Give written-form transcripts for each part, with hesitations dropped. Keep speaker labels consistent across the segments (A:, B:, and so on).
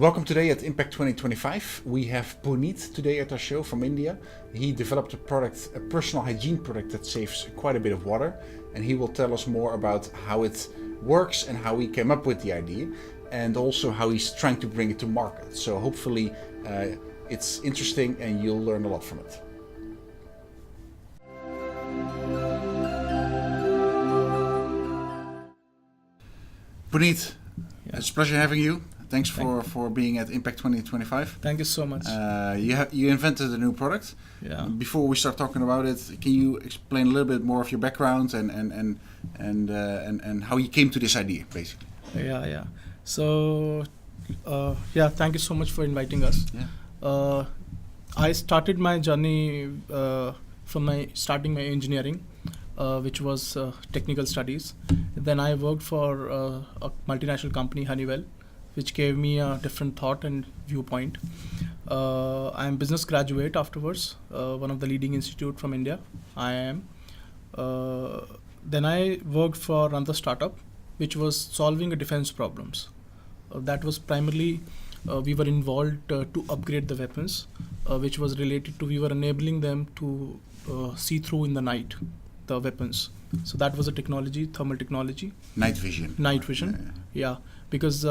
A: Welcome today at Impact 2025. We have Puneet today at our show from India. He developed a personal hygiene product that saves quite a bit of water, and he will tell us more about how it works and how he came up with the idea, and also how he's trying to bring it to market. So hopefully it's interesting and you'll learn a lot from it. Puneet, it's a pleasure having you. Thanks for being at Impact 2025.
B: Thank you so much.
A: You invented a new product.
B: Yeah.
A: Before we start talking about it, can you explain a little bit more of your background and how you came to this idea, basically?
B: Yeah. So, thank you so much for inviting us.
A: Yeah.
B: I started my journey from starting my engineering, which was technical studies. Then I worked for a multinational company, Honeywell, which gave me a different thought and viewpoint. I'm business graduate afterwards, one of the leading institute from India, IIM. Then I worked for another startup, which was solving defense problems. That was primarily, we were involved to upgrade the weapons, which was related to, we were enabling them to see through in the night, the weapons. So that was a technology, thermal technology.
A: Night vision.
B: Night vision, yeah. Because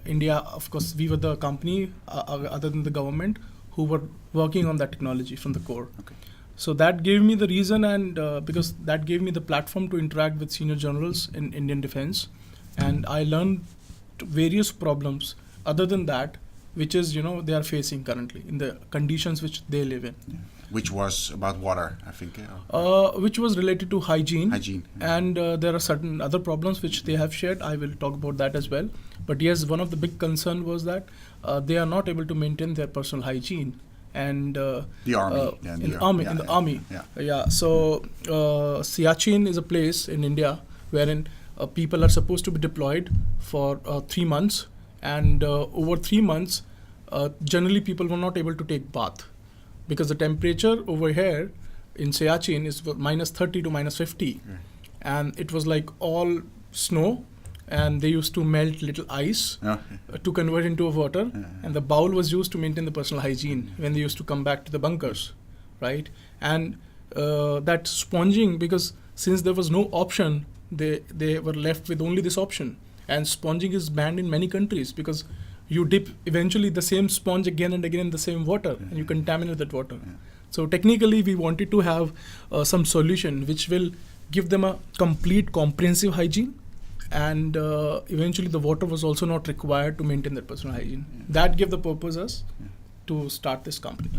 B: India, of course, we were the company, other than the government, who were working on that technology from the core.
A: Okay.
B: So that gave me the reason, and because that gave me the platform to interact with senior generals in Indian defense. And I learned various problems other than that, which is, they are facing currently in the conditions which they live in.
A: Yeah. Which was about water, I think.
B: Which was related to hygiene.
A: Hygiene. Yeah.
B: And there are certain other problems which they have shared. I will talk about that as well. But yes, one of the big concern was that they are not able to maintain their personal hygiene. And
A: the army.
B: In the army. Yeah. So Siachen is a place in India wherein people are supposed to be deployed for 3 months. And over 3 months, generally people were not able to take bath, because the temperature over here in Siachen is minus 30 to minus 50. And it was like all snow, and they used to melt little ice to convert into water. And the bowl was used to maintain the personal hygiene when they used to come back to the bunkers, right? And that sponging, because since there was no option, they were left with only this option. And sponging is banned in many countries because you dip eventually the same sponge again and again in the same water, and you contaminate that water. So technically we wanted to have some solution which will give them a complete comprehensive hygiene, and eventually the water was also not required to maintain that personal hygiene. That gave the purpose us to start this company.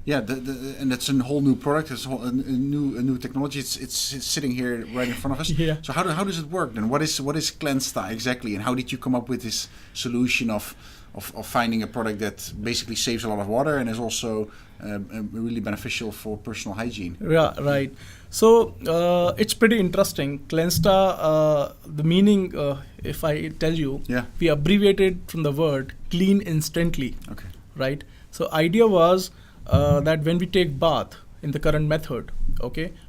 A: Yeah, and that's a whole new product. It's a new technology. It's sitting here right in front of us.
B: Yeah.
A: So how does it work then? What is Clensta exactly, and how did you come up with this solution of finding a product that basically saves a lot of water and is also really beneficial for personal hygiene?
B: Yeah, right. So it's pretty interesting. Clensta, the meaning, if I tell you, we abbreviated from the word clean instantly.
A: Okay.
B: Right. So idea was that when we take bath in the current method,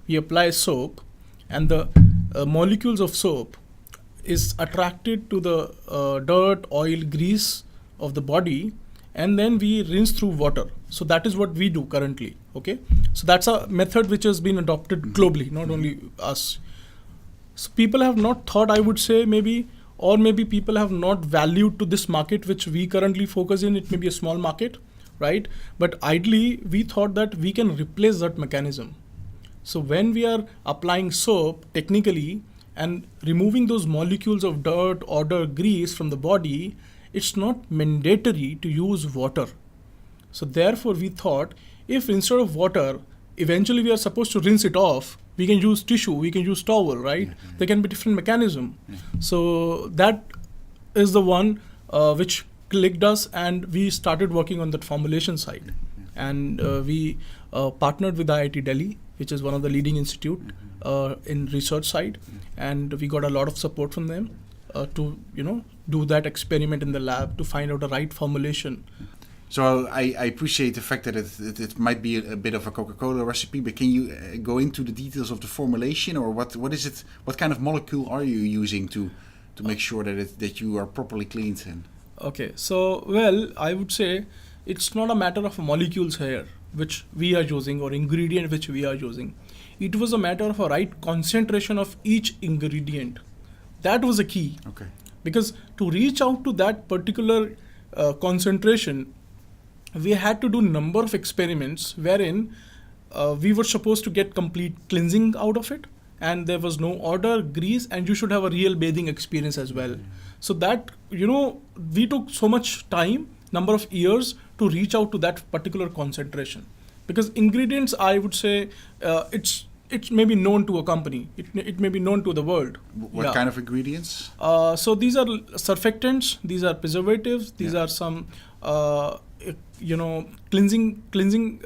B: we apply soap, and the molecules of soap is attracted to the dirt, oil, grease of the body, and then we rinse through water. So that is what we do currently. Okay. So that's a method which has been adopted globally, not only us. So people have not thought, I would say, maybe people have not valued to this market which we currently focus in. It may be a small market, right? But ideally, we thought that we can replace that mechanism. So when we are applying soap technically and removing those molecules of dirt, odor, grease from the body, it's not mandatory to use water. So therefore, we thought, if instead of water, eventually we are supposed to rinse it off, we can use tissue, we can use towel, right? There can be different mechanism. So that is the one which clicked us, and we started working on that formulation side. And we partnered with IIT Delhi, which is one of the leading institute in research side, and we got a lot of support from them to do that experiment in the lab to find out the right formulation.
A: So I appreciate the fact that it might be a bit of a Coca-Cola recipe, but can you go into the details of the formulation, or what is it? What kind of molecule are you using to make sure that you are properly cleaned?
B: Okay, so well, I would say it's not a matter of molecules here which we are using or ingredient which we are using. It was a matter of a right concentration of each ingredient. That was a key.
A: Okay.
B: Because to reach out to that particular concentration, we had to do number of experiments wherein we were supposed to get complete cleansing out of it, and there was no odor, grease, and you should have a real bathing experience as well. So that, we took so much time, number of years to reach out to that particular concentration. Because ingredients, I would say, it may be known to a company. It may be known to the world.
A: What kind of ingredients?
B: So these are surfactants. These are preservatives. These are some, cleansing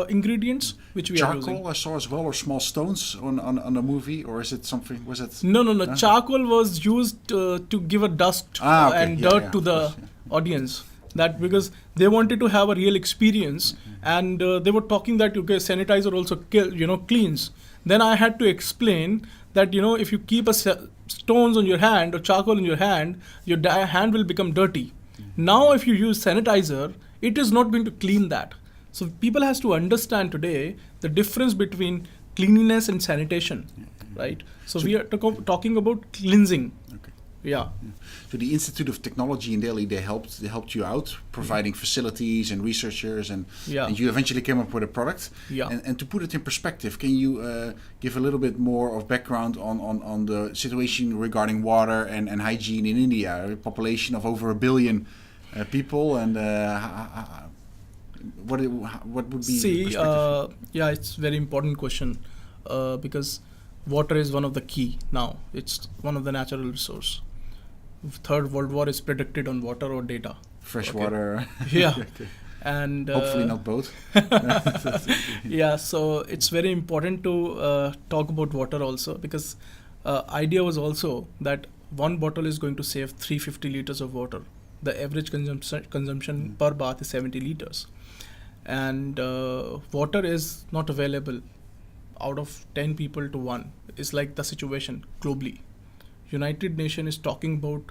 B: ingredients which we are using.
A: Charcoal I saw as well, or small stones on the movie, or is it something? Was it?
B: No. Charcoal was used to give a dust and dirt to the audience. That because they wanted to have a real experience, and they were talking that sanitizer also cleans. Then I had to explain that if you keep stones on your hand or charcoal in your hand hand will become dirty. Now if you use sanitizer, it is not going to clean that. So people has to understand today the difference between cleanliness and sanitation, right? So we are talking about cleansing.
A: Okay.
B: Yeah.
A: So the Institute of Technology in Delhi, they helped you out, providing facilities and researchers, and you eventually came up with a product.
B: Yeah.
A: And to put it in perspective, can you give a little bit more of background on the situation regarding water and hygiene in India, a population of over 1 billion people, and what would be the perspective?
B: It's a very important question because water is one of the key now. It's one of the natural resource. Third World War is predicted on water or data.
A: Fresh water.
B: Yeah.
A: Okay.
B: And
A: hopefully not both.
B: Yeah, so it's very important to talk about water also, because idea was also that one bottle is going to save 350 liters of water. The average consumption per bath is 70 liters. And water is not available out of 10 people to 1. It's like the situation globally. United Nations is talking about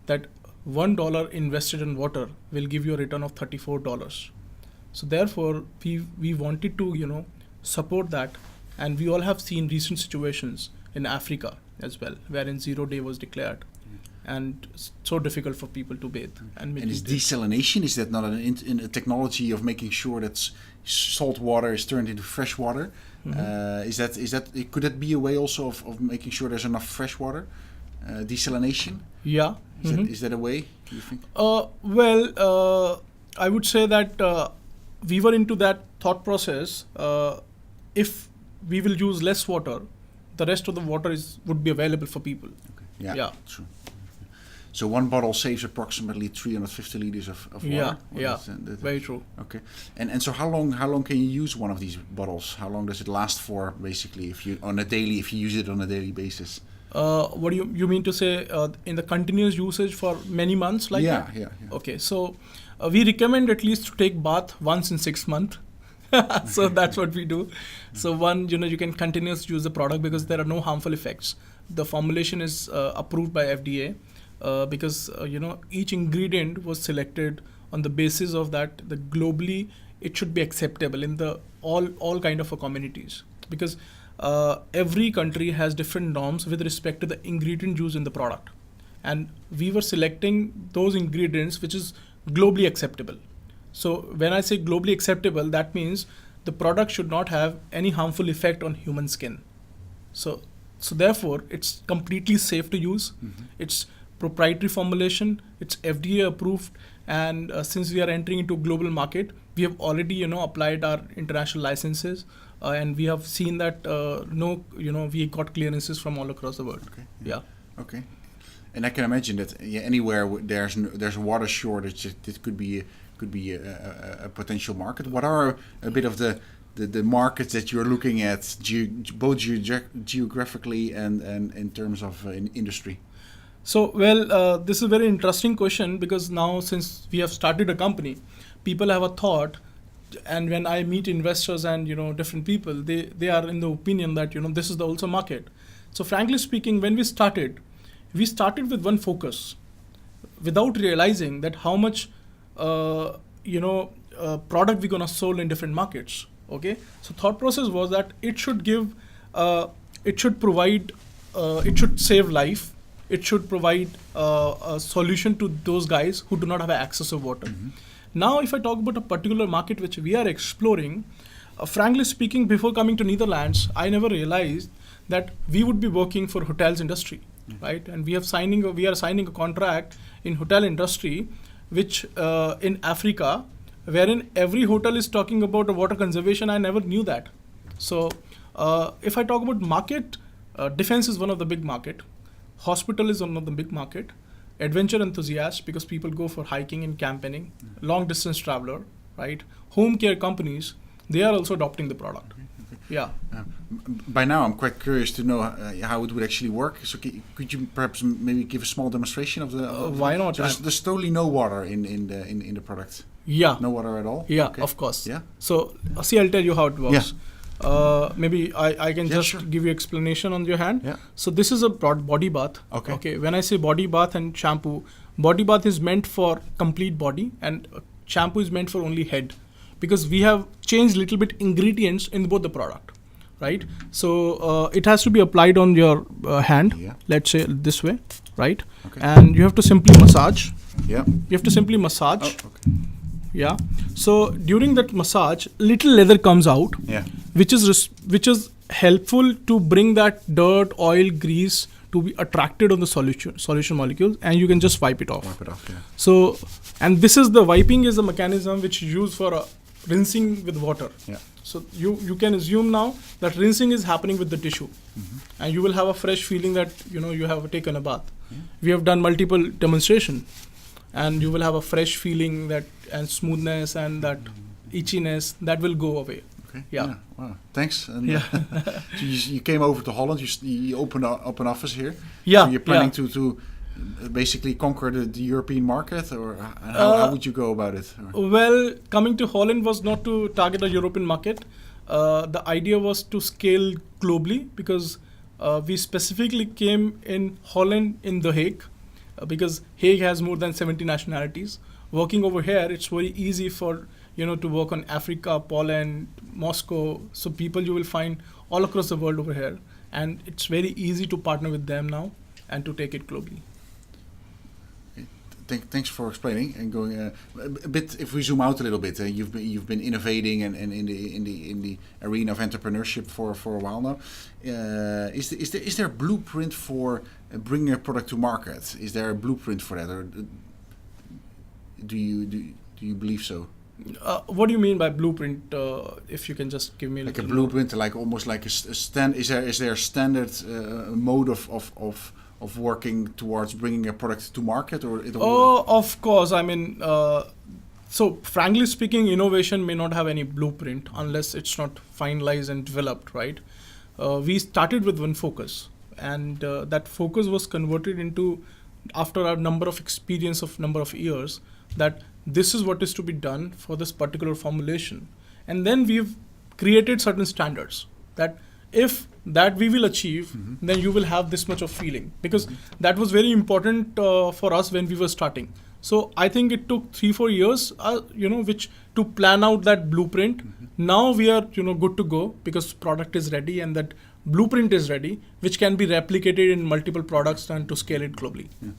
B: that $1 invested in water will give you a return of $34. So therefore, we wanted to support that, and we all have seen recent situations in Africa as well, wherein 0 day was declared, and it's so difficult for people to bathe. And
A: is desalination, is that not a technology of making sure that salt water is turned into fresh water? Mm-hmm. Could that be a way also of making sure there's enough fresh water? Desalination?
B: Yeah.
A: Is that a way, do you think?
B: I would say that we were into that thought process. If we will use less water, the rest of the water would be available for people.
A: Okay. Yeah, true. So one bottle saves approximately 350 liters of water.
B: Very true.
A: Okay, and so how long can you use one of these bottles? How long does it last for, basically, if you use it on a daily basis?
B: What do you mean to say in the continuous usage for many months like that?
A: Yeah.
B: Okay, so we recommend at least to take bath once in 6 months. So that's what we do. So you can continuously use the product because there are no harmful effects. The formulation is approved by FDA because each ingredient was selected on the basis of that globally it should be acceptable in the all kind of communities, because every country has different norms with respect to the ingredient used in the product, and we were selecting those ingredients which is globally acceptable. So when I say globally acceptable, that means the product should not have any harmful effect on human skin. So therefore it's completely safe to use. Mm-hmm. It's proprietary formulation, it's FDA approved, and since we are entering into global market, we have already applied our international licenses, and we have seen that we got clearances from all across the world.
A: Okay.
B: Yeah.
A: Okay. And I can imagine that anywhere there's a water shortage, it could be a potential market. What are a bit of the markets that you're looking at, both geographically and in terms of industry?
B: So, this is a very interesting question, because now since we have started a company, people have a thought, and when I meet investors and different people, they are in the opinion that this is the also market. So frankly speaking, when we started with one focus. without realizing that how much product we're gonna sold in different markets. Okay, so thought process was that it should give, it should provide, it should save life. It should provide a solution to those guys who do not have access of water. Now, if I talk about a particular market which we are exploring, frankly speaking, before coming to Netherlands, I never realized that we would be working for hotels industry, right? And we are signing a contract in hotel industry, which in Africa, wherein every hotel is talking about water conservation. I never knew that. So if I talk about market, defense is one of the big market. Hospital is one of the big market. Adventure enthusiasts, because people go for hiking and campaigning. Long distance traveler, right? Home care companies, they are also adopting the product. Yeah.
A: By now, I'm quite curious to know how it would actually work. So, could you perhaps maybe give a small demonstration of the?
B: Why not?
A: So there's totally no water in the product.
B: Yeah.
A: No water at all.
B: Yeah,
A: okay.
B: Of course.
A: Yeah.
B: So, see, I'll tell you how it works.
A: Yeah.
B: Maybe I can just give you explanation on your hand.
A: Yeah.
B: So this is a body bath. Okay. When I say body bath and shampoo, body bath is meant for complete body, and shampoo is meant for only head, because we have changed little bit ingredients in both the product, right? So it has to be applied on your hand.
A: Yeah.
B: Let's say this way, right?
A: Okay.
B: And you have to simply massage.
A: Yeah.
B: You have to simply massage.
A: Oh, okay.
B: Yeah. So during that massage, little leather comes out.
A: Yeah.
B: Which is helpful to bring that dirt, oil, grease to be attracted on the solution molecules, and you can just wipe it off.
A: Yeah.
B: So, and this is the wiping is a mechanism which you use for rinsing with water.
A: Yeah.
B: So you can assume now that rinsing is happening with the tissue, and you will have a fresh feeling that you have taken a bath. Yeah. We have done multiple demonstration, and you will have a fresh feeling that and smoothness and that itchiness that will go away.
A: Okay.
B: Yeah.
A: Wow. Thanks. And,
B: yeah.
A: So you came over to Holland. You opened up an office here.
B: Yeah.
A: So you're planning to basically conquer the European market, or how would you go about it?
B: Well, coming to Holland was not to target a European market. The idea was to scale globally, because we specifically came in Holland in The Hague, because Hague has more than 70 nationalities. Working over here, it's very easy for to work on Africa, Poland, Moscow. So people you will find all across the world over here, and it's very easy to partner with them now and to take it globally.
A: Thanks for explaining and going a bit. If we zoom out a little bit, you've been innovating and in the arena of entrepreneurship for a while now. Is there a blueprint for bringing a product to market? Is there a blueprint for that, or do you believe so?
B: What do you mean by blueprint? If you can just give me
A: like a blueprint, like almost like a stand. Is there a standard mode of working towards bringing a product to market, or it?
B: Of course. I mean, so frankly speaking, innovation may not have any blueprint unless it's not finalized and developed, right? We started with one focus, and that focus was converted into, after a number of years, that this is what is to be done for this particular formulation. And then we've created certain standards that if that we will achieve, then you will have this much of feeling, because that was very important for us when we were starting. So I think it took 3-4 years, which to plan out that blueprint. Now we are, good to go, because product is ready and that blueprint is ready, which can be replicated in multiple products and to scale it globally. Yeah.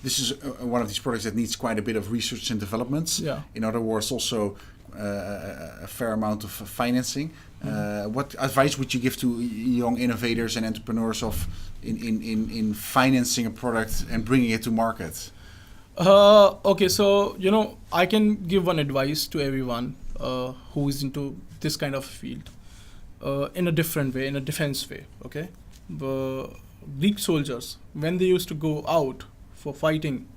A: This is one of these products that needs quite a bit of research and development. Yeah. In other words, also a fair amount of financing. What advice would you give to young innovators and entrepreneurs in financing a product and bringing it to market?
B: Okay, so I can give one advice to everyone who is into this kind of field in a different way, in a defense way. Okay, the Greek soldiers, when they used to go out for fighting,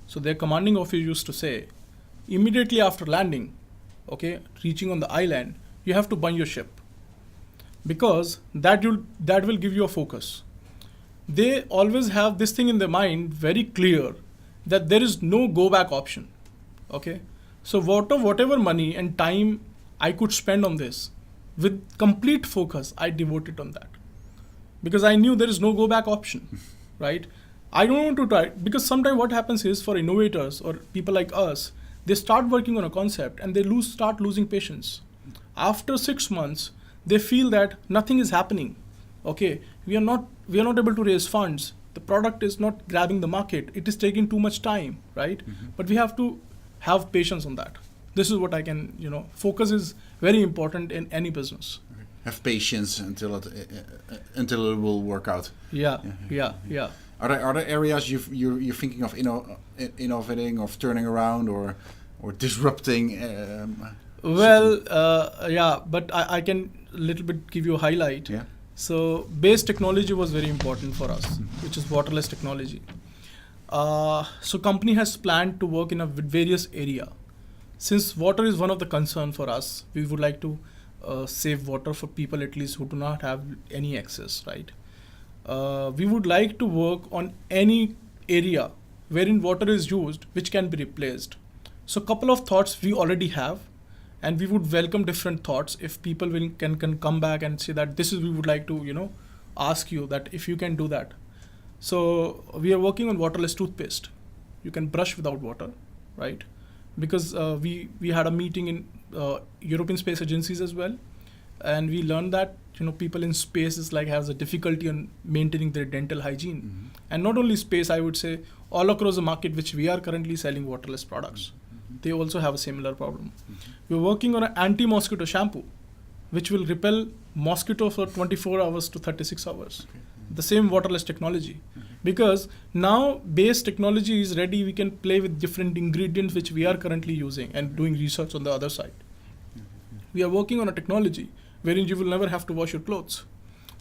B: so their commanding officer used to say, immediately after landing, okay, reaching on the island, you have to burn your ship, because that will give you a focus. They always have this thing in their mind very clear, that there is no go back option. Okay, so whatever money and time I could spend on this, with complete focus, I devoted on that, because I knew there is no go back option, right? I don't want to try, because sometimes what happens is, for innovators or people like us, they start working on a concept and they start losing patience. After 6 months, they feel that nothing is happening. Okay, we are not able to raise funds. The product is not grabbing the market. It is taking too much time, right? But we have to have patience on that. This is what I can, focus is very important in any business.
A: Have patience until it will work out.
B: Yeah.
A: Are there areas you're thinking of innovating, of turning around, or disrupting?
B: But I can a little bit give you a highlight.
A: Yeah.
B: So base technology was very important for us, which is waterless technology. So company has planned to work in a various area. Since water is one of the concern for us, we would like to save water for people at least who do not have any access, right? We would like to work on any area wherein water is used which can be replaced. So couple of thoughts we already have, and we would welcome different thoughts if people can come back and say that this is, we would like to ask you that if you can do that. So we are working on waterless toothpaste. You can brush without water, right? Because we had a meeting in European space agencies as well, and we learned that people in space is has a difficulty on maintaining their dental hygiene. And not only space, I would say all across the market which we are currently selling waterless products, they also have a similar problem. We're working on an anti-mosquito shampoo which will repel mosquito for 24 hours to 36 hours. The same waterless technology. Because now base technology is ready, we can play with different ingredients which we are currently using and doing research on the other side. We are working on a technology wherein you will never have to wash your clothes.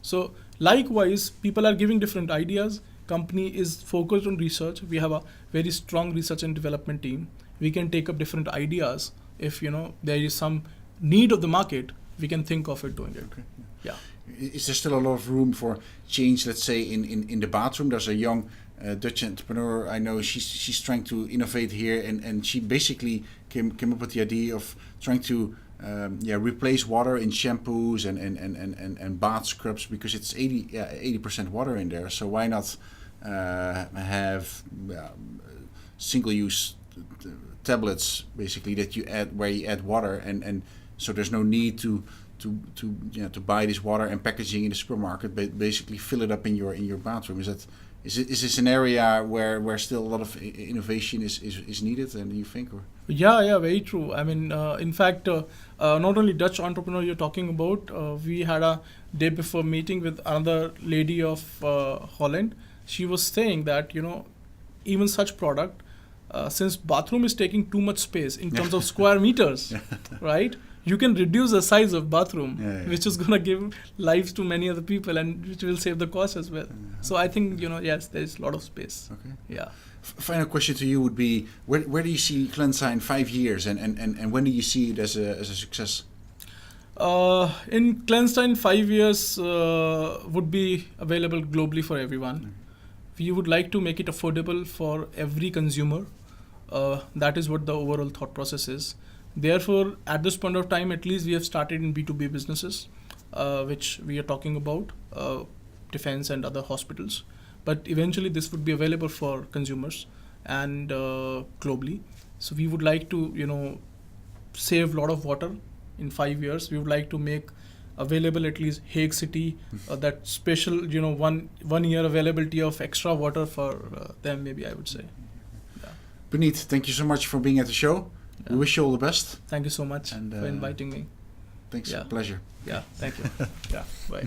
B: So likewise, people are giving different ideas. Company is focused on research. We have a very strong research and development team. We can take up different ideas. If there is some need of the market, we can think of it doing it.
A: Okay.
B: Yeah.
A: Is there still a lot of room for change? Let's say in the bathroom, there's a young Dutch entrepreneur I know. She's trying to innovate here, and she basically came up with the idea of trying to replace water in shampoos and bath scrubs, because it's 80% water in there. So why not have single-use tablets basically that you add, where you add water, and so there's no need to buy this water and packaging in the supermarket, but basically fill it up in your bathroom. Is this an area where still a lot of innovation is needed, and you think? Or?
B: Yeah, very true. I mean, in fact, not only Dutch entrepreneur you're talking about, we had a day before meeting with another lady of Holland. She was saying that, even such product, since bathroom is taking too much space in terms of square meters, right? You can reduce the size of bathroom, which is going to give lives to many other people, and which will save the cost as well. So I think, yes, there's a lot of space.
A: Okay.
B: Yeah.
A: Final question to you would be, where do you see Clensta in 5 years, and when do you see it as a success?
B: In Clensta in 5 years would be available globally for everyone. We would like to make it affordable for every consumer. That is what the overall thought process is. Therefore, at this point of time, at least we have started in B2B businesses, which we are talking about, defense and other hospitals. But eventually this would be available for consumers and globally. So we would like to, save a lot of water in 5 years. We would like to make available at least Hague City, that special, 1 year availability of extra water for them, maybe I would say. Yeah.
A: Puneet, thank you so much for being at the show. Yeah. We wish you all the best.
B: Thank you so much for inviting me.
A: Thanks. Pleasure.
B: Yeah, thank you. Yeah, bye.